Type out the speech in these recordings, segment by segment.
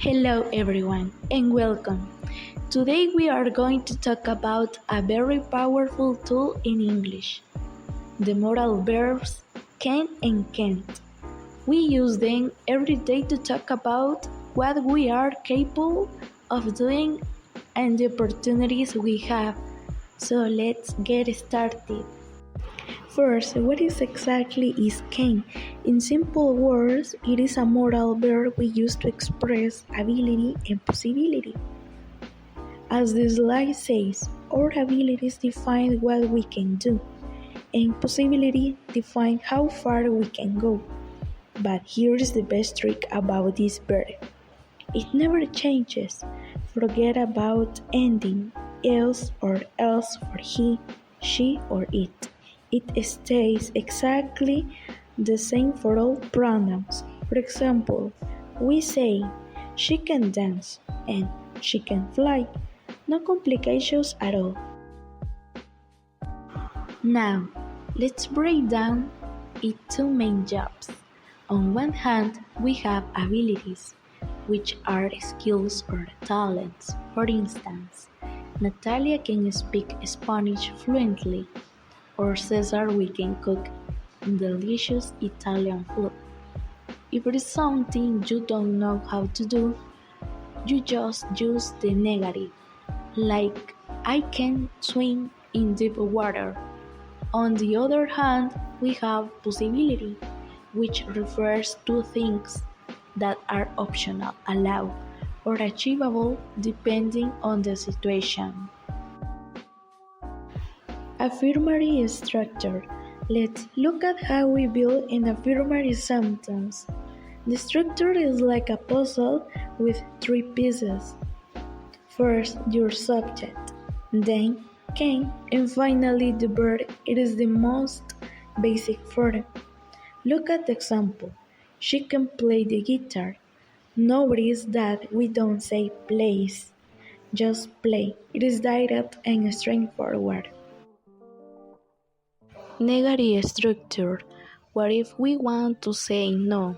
Hello everyone and welcome. Today we are going to talk about a very powerful tool in English, the modal verbs can and can't. We use them every day to talk about what we are capable of doing and the opportunities we have. So let's get started. First, what exactly is can? In simple words, it is a modal verb we use to express ability and possibility. As the slide says, our abilities define what we can do, and possibility define how far we can go. But here is the best trick about this verb. It never changes. Forget about ending else or else for he, she, or it. It stays exactly the same for all pronouns. For example, we say she can dance and she can fly. No complications at all. Now, let's break down its two main jobs. On one hand, we have abilities, which are skills or talents. For instance, Natalia can speak Spanish fluently, or Cesar we can cook delicious Italian food. If it is something you don't know how to do, you just use the negative, like I can swim in deep water. On the other hand, we have possibility, which refers to things that are optional, allowed, or achievable depending on the situation. Affirmative structure. Let's look at how we build an affirmative sentence. The structure is like a puzzle with three pieces. First, your subject, then can, and finally the verb. It is the most basic form. Look at the example. She can play the guitar. Notice that we don't say plays, just play. It is direct and straightforward. Negative structure. What if we want to say no?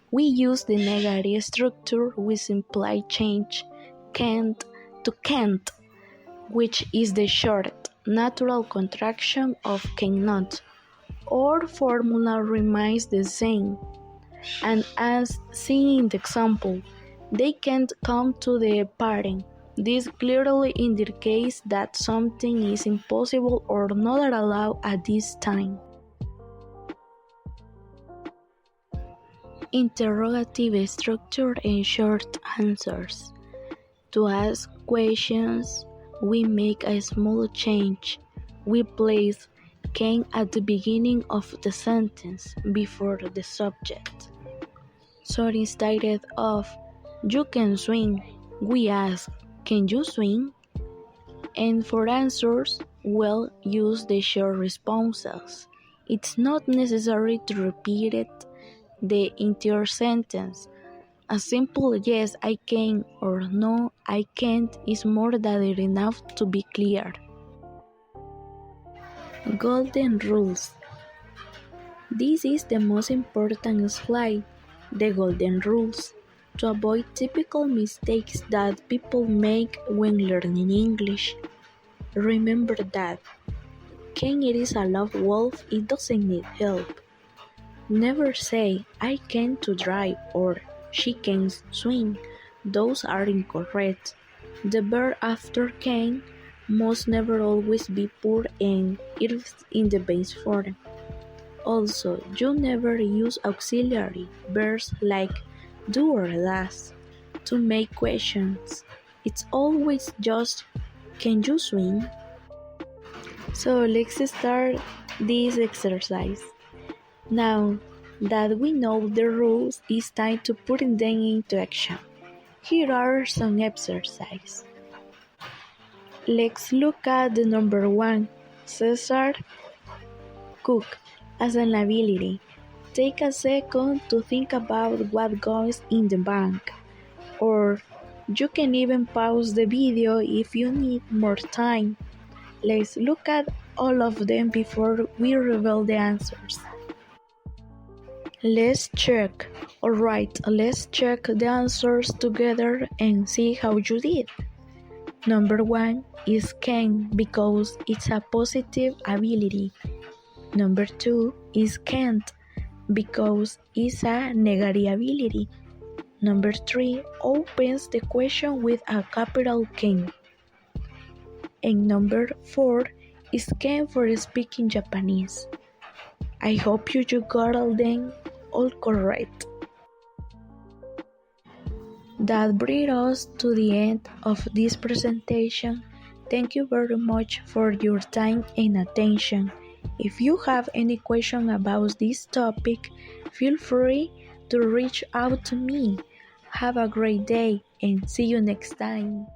We use the negative structure. We simply change can't to can't, which is the short, natural contraction of cannot. Our formula remains the same. And as seen in the example, they can't come to the party. This clearly indicates that something is impossible or not allowed at this time. Interrogative structure and short answers. To ask questions, we make a small change. We place can at the beginning of the sentence before the subject. So instead of you can swim, we ask can you swim? And for answers, we'll use the short responses. It's not necessary to repeat the entire sentence. A simple yes, I can or no, I can't is more than enough to be clear. Golden rules. This is the most important slide, the golden rules. To avoid typical mistakes that people make when learning English. Remember that Ken is a love wolf, it doesn't need help. Never say I can to drive or she can swim. Those are incorrect. The verb after can must never always be put and it is in the base form. Also, you never use auxiliary verbs like do or does to make questions. It's always just can you swim? So let's start this exercise. Now that we know the rules, it's time to put them into action. Here are some exercises. Let's look at the number 1. Cesar cook as an ability. Take a second to think about what goes in the bank. Or you can even pause the video if you need more time. Let's look at all of them before we reveal the answers. Let's check. Alright, let's check the answers together and see how you did. Number 1 is can because it's a positive ability. Number 2 is can't because it's a negative ability. Number 3 opens the question with a capital Ken. And number 4 is Ken for speaking Japanese. I hope you got all correct. That brings us to the end of this presentation. Thank you very much for your time and attention. If you have any question about this topic, feel free to reach out to me. Have a great day and see you next time.